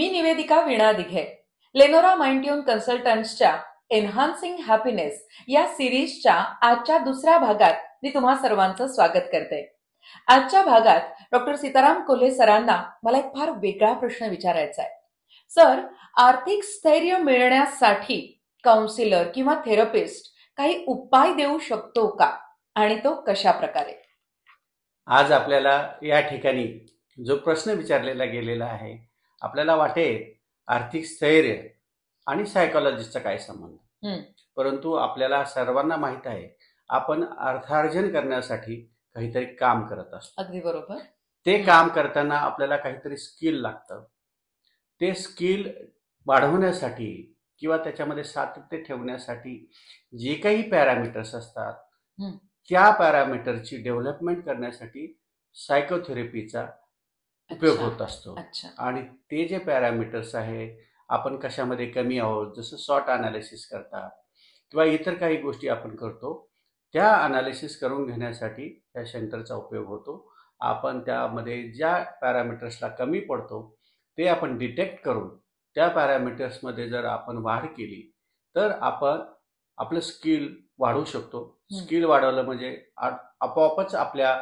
मी निवेदिका वीणा Dighe. लेनोरा माइंडट्यून कन्सल्टंट्सच्या एन्हान्सिंग happiness या सिरीजच्या आजच्या दुसऱ्या भागात मी तुम्हा सर्वांचं स्वागत करते. आजच्या भागात डॉक्टर सीताराम कोल्हे सरांना मला एक फार वेगळा प्रश्न विचारायचा आहे. सर, आर्थिक स्थैर्य मिळण्यासाठी काउन्सिलर किंवा थेरपिस्ट काही उपाय देऊ शकतो का, आणि तो कशा प्रकारे? आज आपल्याला या ठिकाणी जो प्रश्न विचारलेला गेलेला आहे, आपल्याला वाटेल आर्थिक स्थैर्य आणि सायकोलॉजीचा काय संबंध. परंतु आपल्याला सर्वांना माहित आहे, आपण अर्थार्जन करण्यासाठी काहीतरी काम करत असतो. अगदी बरोबर. ते काम करताना आपल्याला काहीतरी स्किल लागतं. ते स्किल वाढवण्यासाठी किंवा त्याच्यामध्ये सातत्य ठेवण्यासाठी जे काही पॅरामीटर्स असतात, त्या पॅरामीटरची डेव्हलपमेंट करण्यासाठी सायकोथेरपीचा उपयोग होत असतो. आणि ते जे पॅरामीटर्स आहे, आपण कशामध्ये कमी आहोत, जसं सॉट अनालिसिस करतात किंवा इतर काही गोष्टी आपण करतो, त्या अनालिसिस करून घेण्यासाठी या सेंटरचा उपयोग होतो. आपण त्यामध्ये ज्या पॅरामीटर्सला कमी पडतो ते आपण डिटेक्ट करून त्या पॅरामीटर्समध्ये जर आपण वाढ केली तर आपण आपलं स्किल वाढवू शकतो. स्किल वाढवलं म्हणजे आपोआपच आपल्या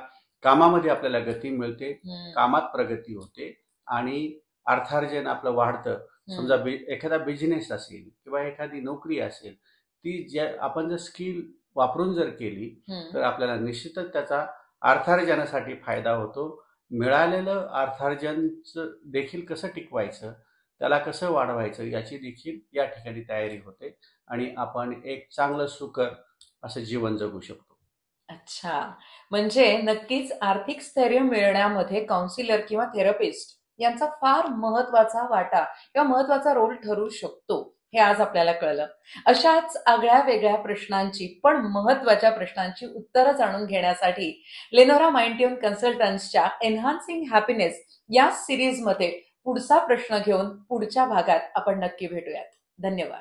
कामामध्ये आपल्याला गती मिळते, कामात प्रगती होते आणि अर्थार्जन आपलं वाढतं. समजा एखादा बिझनेस असेल किंवा एखादी नोकरी असेल, ती आपण जर स्किल वापरून जर केली तर आपल्याला निश्चितच त्याचा अर्थार्जनासाठी फायदा होतो. मिळालेलं अर्थार्जनचं देखील कसं टिकवायचं, त्याला कसं वाढवायचं याची देखील या ठिकाणी तयारी होते आणि आपण एक चांगलं सुखकर असं जीवन जगू शकतो. अच्छा, म्हणजे नक्कीच आर्थिक स्थैर्य मिळण्यामध्ये काउन्सिलर किंवा थेरपिस्ट यांचा फार महत्वाचा वाटा किंवा महत्वाचा रोल ठरू शकतो, हे आज आपल्याला कळलं. अशाच आगळ्या वेगळ्या प्रश्नांची पण महत्वाच्या प्रश्नांची उत्तरं जाणून घेण्यासाठी लेनोरा माइंडट्यून कन्सल्टंट्सच्या एन्हान्सिंग हॅपीनेस या सिरीजमध्ये पुढचा प्रश्न घेऊन पुढच्या भागात आपण नक्की भेटूयात. धन्यवाद.